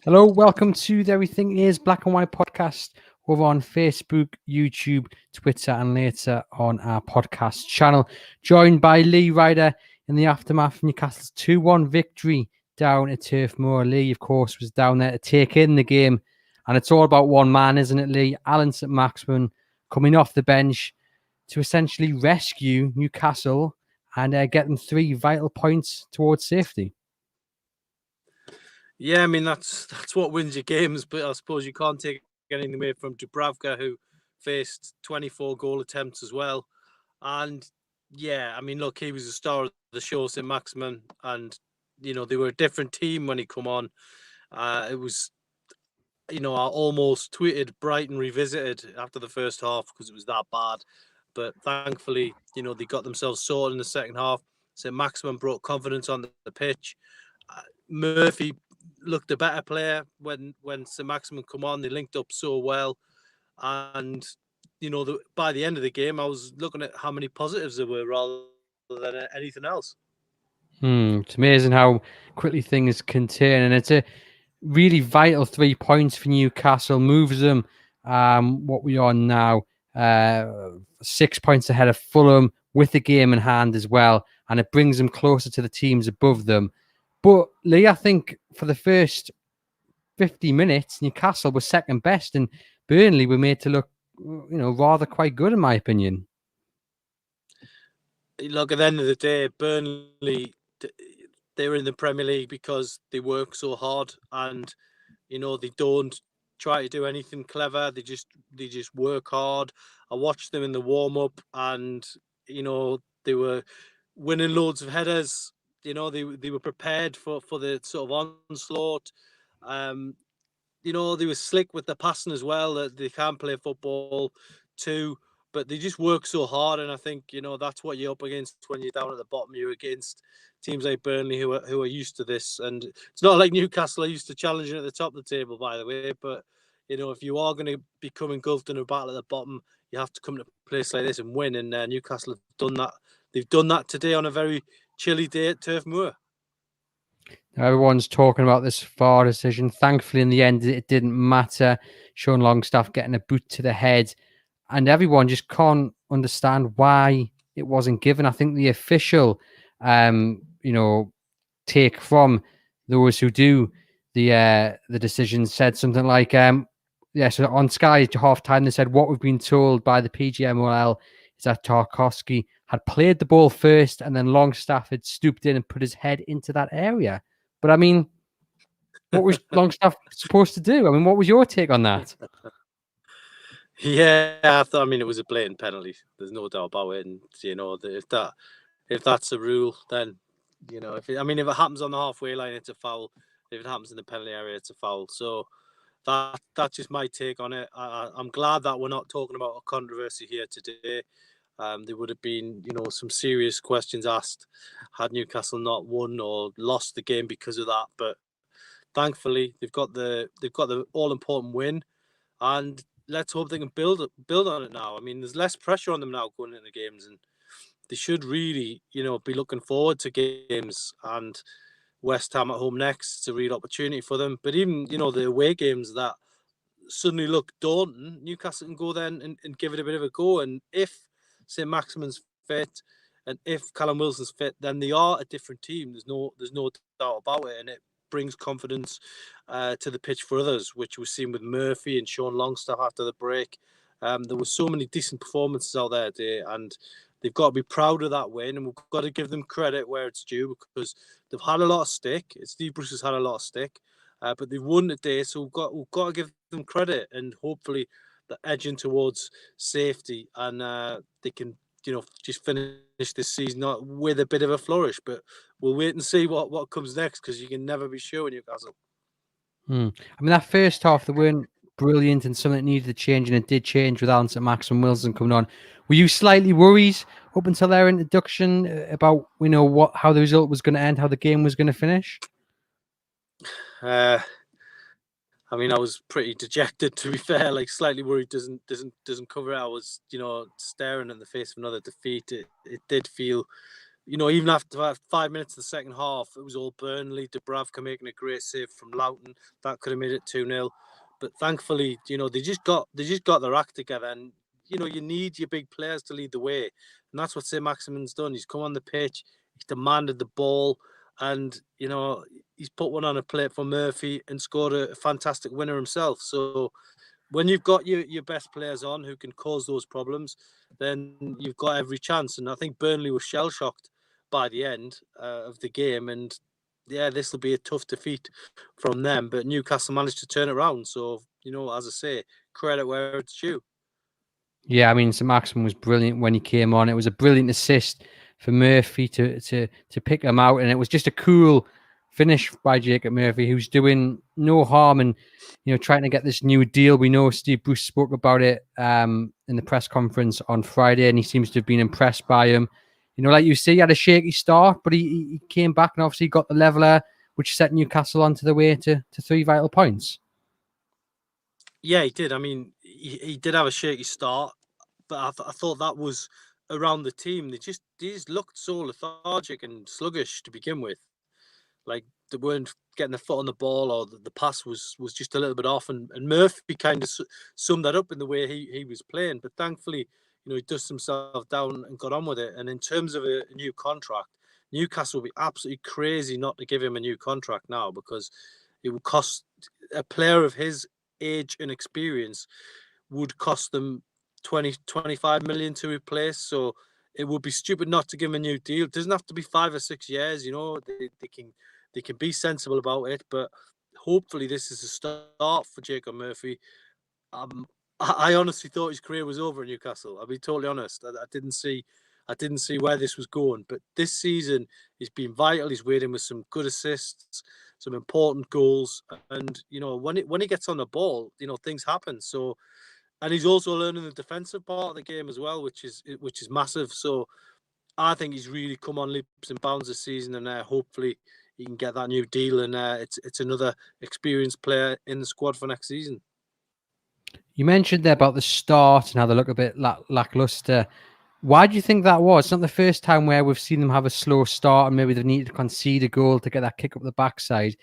Hello, welcome to the Everything Is Black and White podcast over on Facebook, YouTube, Twitter, and later on our podcast channel. Joined by Lee Ryder in the aftermath of Newcastle's 2-1 victory down at Turf Moor. Lee, of course, was down there to take in the game, and it's all about one man, isn't it, Lee? Allan Saint-Maximin coming off the bench to essentially rescue Newcastle and get them 3 vital points towards safety. Yeah, I mean that's what wins your games, but I suppose you can't take anything away from Dubravka, who faced 24 goal attempts as well. And yeah, I mean, look, he was the star of the show, Saint-Maximin, and they were a different team when he come on. It was, I almost tweeted Brighton revisited after the first half because it was that bad. But thankfully, they got themselves sorted in the second half. Saint-Maximin brought confidence on the pitch. Murphy looked a better player when Saint-Maximin come on. They linked up so well, and by the end of the game, I was looking at how many positives there were rather than anything else. It's amazing how quickly things can turn, and it's a really vital 3 points for Newcastle. Moves them what we are now 6 points ahead of Fulham with the game in hand as well, and it brings them closer to the teams above them. But Lee, I think for the first 50 minutes, Newcastle was second best, and Burnley were made to look, rather quite good, in my opinion. Look, at the end of the day, Burnley, they were in the Premier League because they work so hard, and they don't try to do anything clever. They just work hard. I watched them in the warm up, and they were winning loads of headers. They were prepared for the sort of onslaught. They were slick with the passing as well. That they can play football too, but they just work so hard. And I think that's what you're up against when you're down at the bottom. You're against teams like Burnley who are used to this, and it's not like Newcastle are used to challenging at the top of the table, by the way. But if you are going to become engulfed in a battle at the bottom, you have to come to a place like this and win. And Newcastle have done that. They've done that today on a very chilly day at Turf Moor. Everyone's talking about this VAR decision. Thankfully, in the end, it didn't matter. Sean Longstaff getting a boot to the head, and everyone just can't understand why it wasn't given. I think the official, take from those who do the decision said something like, so on Sky at half time, they said, what we've been told by the PGMOL is that Tarkowski had played the ball first and then Longstaff had stooped in and put his head into that area. But I mean, what was Longstaff supposed to do? I mean, what was your take on that? Yeah, I mean, it was a blatant penalty. There's no doubt about it. And if that's the rule, then if it happens on the halfway line, it's a foul. If it happens in the penalty area, it's a foul. So that's just my take on it. I'm glad that we're not talking about a controversy here today. There would have been, some serious questions asked had Newcastle not won or lost the game because of that. But thankfully, they've got the all important win, and let's hope they can build on it now. I mean, there's less pressure on them now going into games, and they should really, be looking forward to games. And West Ham at home next, it's a real opportunity for them. But even, the away games that suddenly look daunting, Newcastle can go then and give it a bit of a go. And if Saint-Maximin's fit and if Callum Wilson's fit, then they are a different team. There's no doubt about it. And it brings confidence to the pitch for others, which we've seen with Murphy and Sean Longstaff after the break. There were so many decent performances out there today, and they've got to be proud of that win, and we've got to give them credit where it's due because they've had a lot of stick. Steve Bruce has had a lot of stick, but they've won today, so we've got to give them credit, and hopefully they're edging towards safety, and they can just finish this season with a bit of a flourish. But we'll wait and see what comes next because you can never be sure in Newcastle. I mean, that first half, they weren't brilliant and something that needed to change, and it did change with Allan Saint-Maximin and Wilson coming on. Were you slightly worried up until their introduction about how the result was going to end, how the game was going to finish? I mean, I was pretty dejected, to be fair. Like, slightly worried doesn't cover it. I was, staring in the face of another defeat. It did feel even after 5 minutes of the second half, it was all Burnley. Dubravka making a great save from Loughton. That could have made it 2-0. But thankfully, they just got their act together. And, you need your big players to lead the way. And that's what Saint-Maximin's done. He's come on the pitch. He's demanded the ball. And, he's put one on a plate for Murphy and scored a fantastic winner himself. So when you've got your best players on who can cause those problems, then you've got every chance. And I think Burnley was shell-shocked by the end of the game. And, yeah, this will be a tough defeat from them. But Newcastle managed to turn it around. So, as I say, credit where it's due. Yeah, I mean, Saint-Maximin was brilliant when he came on. It was a brilliant assist for Murphy to pick him out. And it was just a cool finish by Jacob Murphy, who's doing no harm and, trying to get this new deal. We know Steve Bruce spoke about it in the press conference on Friday, and he seems to have been impressed by him. Like you say, he had a shaky start, but he came back and obviously got the leveller, which set Newcastle onto the way to 3 vital points. Yeah, he did. I mean, he did have a shaky start, but I thought that was around the team. They just looked so lethargic and sluggish to begin with. Like, they weren't getting their foot on the ball, or the pass was just a little bit off. And Murphy kind of summed that up in the way he was playing. But thankfully, he dusted himself down and got on with it. And in terms of a new contract, Newcastle would be absolutely crazy not to give him a new contract now, because it would cost a player of his age and experience would cost them 20-25 million to replace. So it would be stupid not to give him a new deal. It doesn't have to be 5 or 6 years. They can be sensible about it. But hopefully this is a start for Jacob Murphy. I honestly thought his career was over in Newcastle. I'll be totally honest. I didn't see where this was going. But this season he's been vital. He's waiting with some good assists, some important goals, and when he gets on the ball, things happen. So, and he's also learning the defensive part of the game as well, which is massive. So, I think he's really come on leaps and bounds this season, and hopefully he can get that new deal, and it's another experienced player in the squad for next season. You mentioned there about the start and how they look a bit lackluster. Why do you think that was? It's not the first time where we've seen them have a slow start and maybe they need to concede a goal to get that kick up the backside.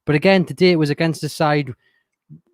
But again, today it was against a side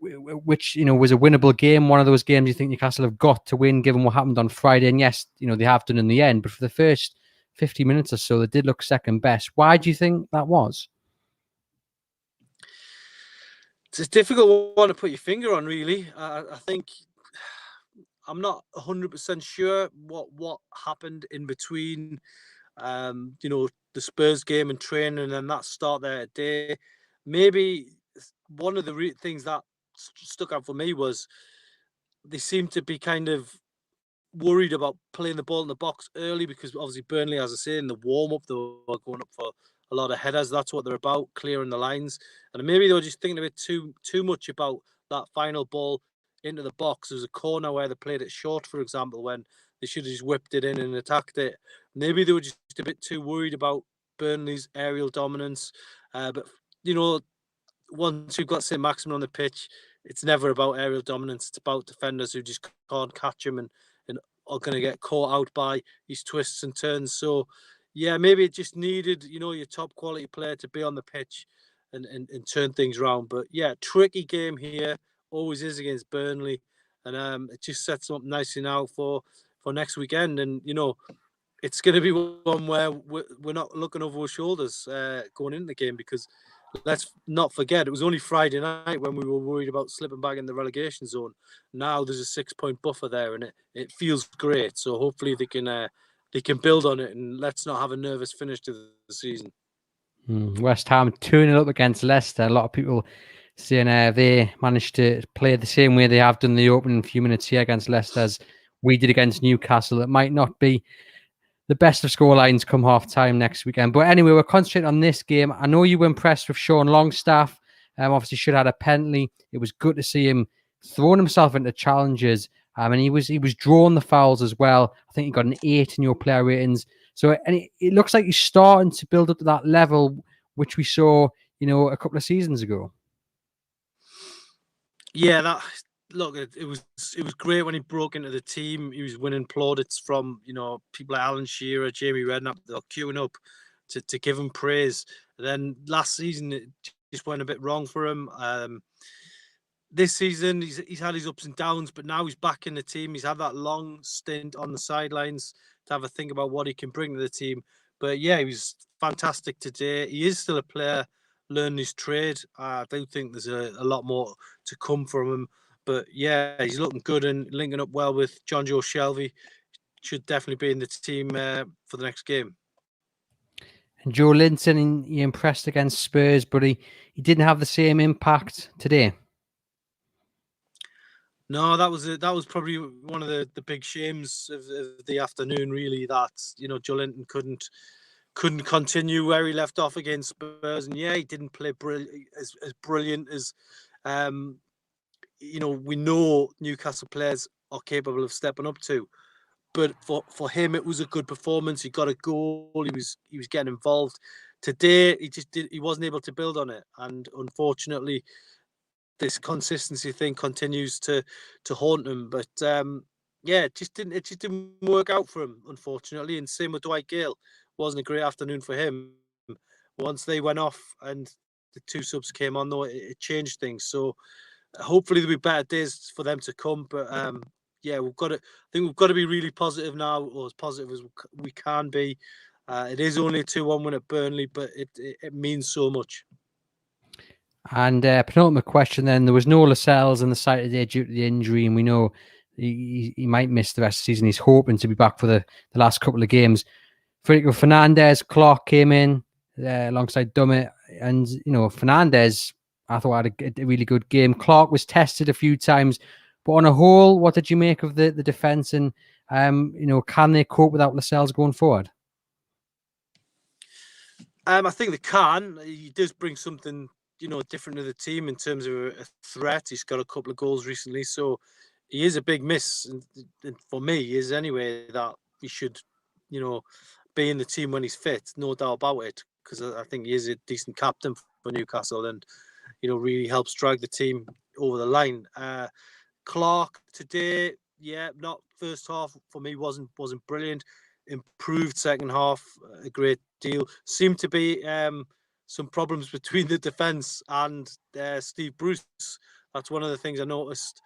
which, was a winnable game. One of those games you think Newcastle have got to win given what happened on Friday. And yes, they have done in the end. But for the first 50 minutes or so, they did look second best. Why do you think that was? It's a difficult one to put your finger on, really. I think I'm not 100% sure what happened in between, the Spurs game and training and that start there today. Maybe one of the things that stuck out for me was they seemed to be kind of worried about playing the ball in the box early, because obviously Burnley, as I say, in the warm-up, they were going up for a lot of headers. That's what they're about, clearing the lines. And maybe they were just thinking a bit too much about that final ball into the box. There was a corner where they played it short, for example, when they should have just whipped it in and attacked it. Maybe they were just a bit too worried about Burnley's aerial dominance. But, once you've got Saint-Maximin on the pitch, it's never about aerial dominance. It's about defenders who just can't catch him and are going to get caught out by his twists and turns. So, yeah, maybe it just needed, your top quality player to be on the pitch and turn things around. But, yeah, tricky game here. Always is against Burnley. And it just sets up nicely now for next weekend. And, it's going to be one where we're not looking over our shoulders going into the game, because let's not forget, it was only Friday night when we were worried about slipping back in the relegation zone. Now there's a 6-point buffer there, and it feels great. So hopefully they can build on it, and let's not have a nervous finish to the season. West Ham 2-0 up against Leicester. A lot of people saying they managed to play the same way they have done the opening few minutes here against Leicester as we did against Newcastle. It might not be the best of scorelines come half time next weekend. But anyway, we're concentrating on this game. I know you were impressed with Sean Longstaff. Obviously should have had a penalty. It was good to see him throwing himself into challenges. And he was drawing the fouls as well. I think he got an 8 in your player ratings. So and it looks like he's starting to build up to that level which we saw, a couple of seasons ago. Yeah, look, it was great when he broke into the team. He was winning plaudits from people like Alan Shearer, Jamie Redknapp. They're queuing up to give him praise. And then last season it just went a bit wrong for him. This season he's had his ups and downs, but now he's back in the team. He's had that long stint on the sidelines to have a think about what he can bring to the team. But yeah, he was fantastic today. He is still a player learning his trade. I do think there's a lot more to come from him. But yeah, he's looking good and linking up well with John Joe Shelvey. Should definitely be in the team for the next game. And Joe Linton, he impressed against Spurs, but he didn't have the same impact today. No, that was probably one of the big shames of the afternoon, really, that Joe Linton couldn't continue where he left off against Spurs. And yeah, he didn't play as brilliant as we know Newcastle players are capable of stepping up to. But for him, it was a good performance. He got a goal. He was getting involved. Today, he wasn't able to build on it, and unfortunately, this consistency thing continues to haunt him. But yeah, it just didn't work out for him, unfortunately. And same with Dwight Gale. Wasn't a great afternoon for him. Once they went off and the two subs came on, though, it changed things. So hopefully there'll be better days for them to come. But yeah, I think we've got to be really positive now, or as positive as we can be. It is only a 2-1 win at Burnley, but it means so much. And penultimate question then, there was no Lascelles on the site today due to the injury, and we know he might miss the rest of the season. He's hoping to be back for the last couple of games. Federico Fernandez, Clark came in alongside Dummett, and Fernandez, I thought, had a really good game. Clark was tested a few times, but on a whole, what did you make of the defence? And can they cope without Lascelles going forward? I think they can. He does bring something different to the team in terms of a threat. He's got a couple of goals recently, so he is a big miss. And for me, he is anyway that he should, be in the team when he's fit. No doubt about it, because I think he is a decent captain for Newcastle, and really helps drag the team over the line. Clark today, yeah, not first half for me wasn't brilliant. Improved second half a great deal. Seemed to be some problems between the defence and Steve Bruce. That's one of the things I noticed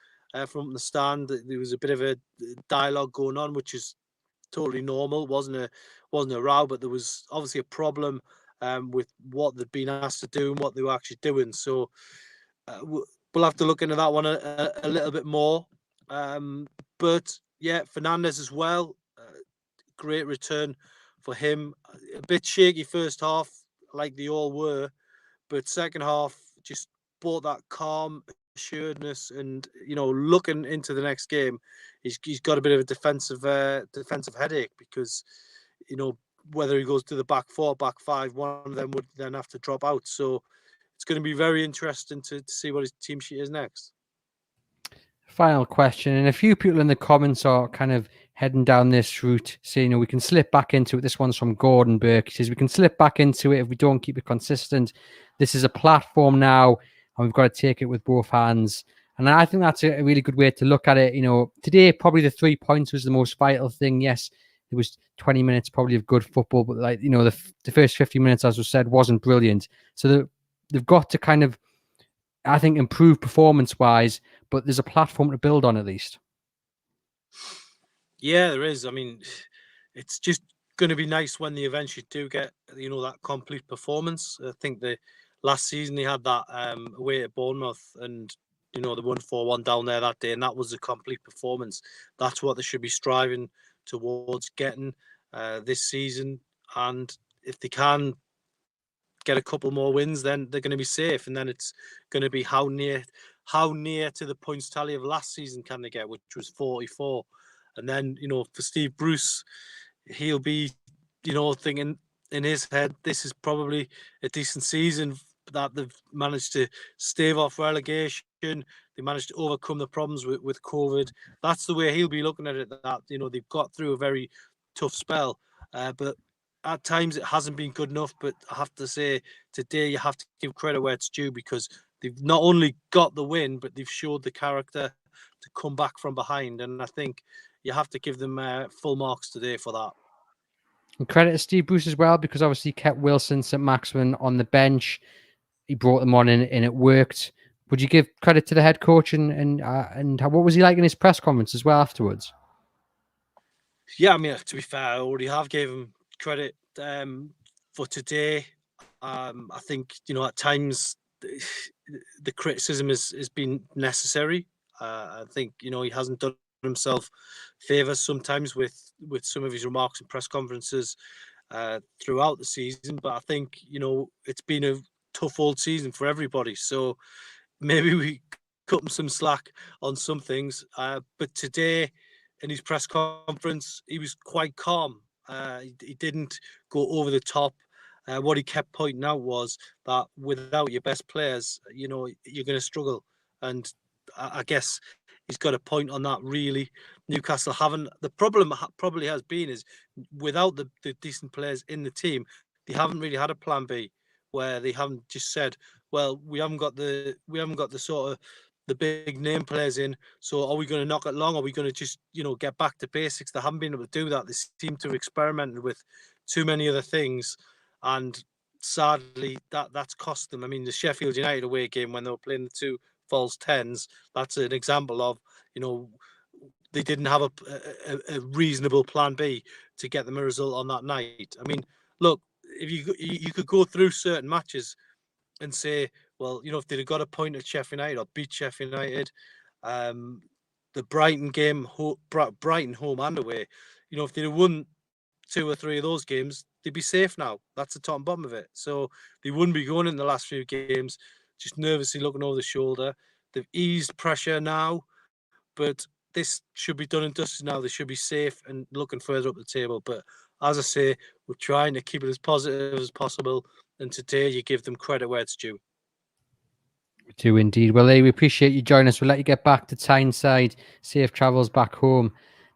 from the stand. There was a bit of a dialogue going on, which is totally normal. Wasn't a row, but there was obviously a problem with what they'd been asked to do and what they were actually doing. So we'll have to look into that one a little bit more. But yeah, Fernandez as well. Great return for him. A bit shaky first half, like they all were, but second half just brought that calm, assuredness, and looking into the next game, he's got a bit of a defensive headache, because whether he goes to the back four, back five, one of them would then have to drop out. So it's going to be very interesting to see what his team sheet is next. Final question, and a few people in the comments are kind of heading down this route, saying, we can slip back into it. This one's from Gordon Burke. He says, we can slip back into it if we don't keep it consistent. This is a platform now, and we've got to take it with both hands. And I think that's a really good way to look at it. Today, probably the 3 points was the most vital thing. Yes, it was 20 minutes probably of good football, but the first 50 minutes, as was said, wasn't brilliant. So they've got to kind of, I think, improve performance-wise, but there's a platform to build on at least. Yeah, there is. I mean, it's just going to be nice when they eventually do get, that complete performance. I think the last season they had that away at Bournemouth, and they won 4-1 down there that day, and that was a complete performance. That's what they should be striving towards getting this season. And if they can get a couple more wins, then they're going to be safe. And then it's going to be how near to the points tally of last season can they get, which was 44. And then, for Steve Bruce, he'll be, thinking in his head, this is probably a decent season that they've managed to stave off relegation. They managed to overcome the problems with COVID. That's the way he'll be looking at it, that, they've got through a very tough spell. But at times it hasn't been good enough. But I have to say, today you have to give credit where it's due, because they've not only got the win, but they've showed the character to come back from behind. And I think you have to give them full marks today for that. And credit to Steve Bruce as well, because obviously he kept Wilson, Saint-Maximin on the bench. He brought them on and it worked. Would you give credit to the head coach and what was he like in his press conference as well afterwards? Yeah, I mean, to be fair, I already have gave him credit for today. I think, at times the criticism has been necessary. I think, he hasn't done himself favours sometimes with some of his remarks in press conferences throughout the season. But I think, it's been a tough old season for everybody. So maybe we cut him some slack on some things. But today in his press conference, he was quite calm. He didn't go over the top. What he kept pointing out was that without your best players, you're going to struggle. And I guess he's got a point on that, really. Newcastle haven't. The problem probably has been is without the decent players in the team, they haven't really had a plan B, where they haven't just said, well, we haven't got the sort of the big name players in. So are we going to knock it long? Are we going to just, get back to basics? They haven't been able to do that. They seem to have experimented with too many other things. And sadly, that's cost them. I mean, the Sheffield United away game when they were playing the two false tens, that's an example of, they didn't have a reasonable plan B to get them a result on that night. I mean, look, if you could go through certain matches and say, well, if they'd have got a point at Sheffield United or beat Sheffield United, the Brighton game, Brighton home and away, if they'd have won 2 or 3 of those games, they'd be safe now. That's the top and bottom of it. So they wouldn't be going in the last few games, just nervously looking over the shoulder. They've eased pressure now, but this should be done and dusted now. They should be safe and looking further up the table. But as I say, we're trying to keep it as positive as possible. And today you give them credit where it's due. We do indeed. Well, Lee, we appreciate you joining us. We'll let you get back to Tyneside. Safe travels back home.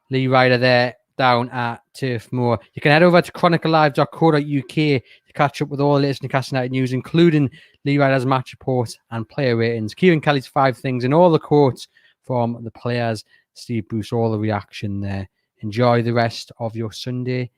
Lee Ryder there down at Turf Moor. You can head over to chroniclelive.co.uk to catch up with all the latest Newcastle United news, including Lee Ryder's match report and player ratings, Kieran Kelly's 5 things, and all the quotes from the players, Steve Bruce, all the reaction there. Enjoy the rest of your Sunday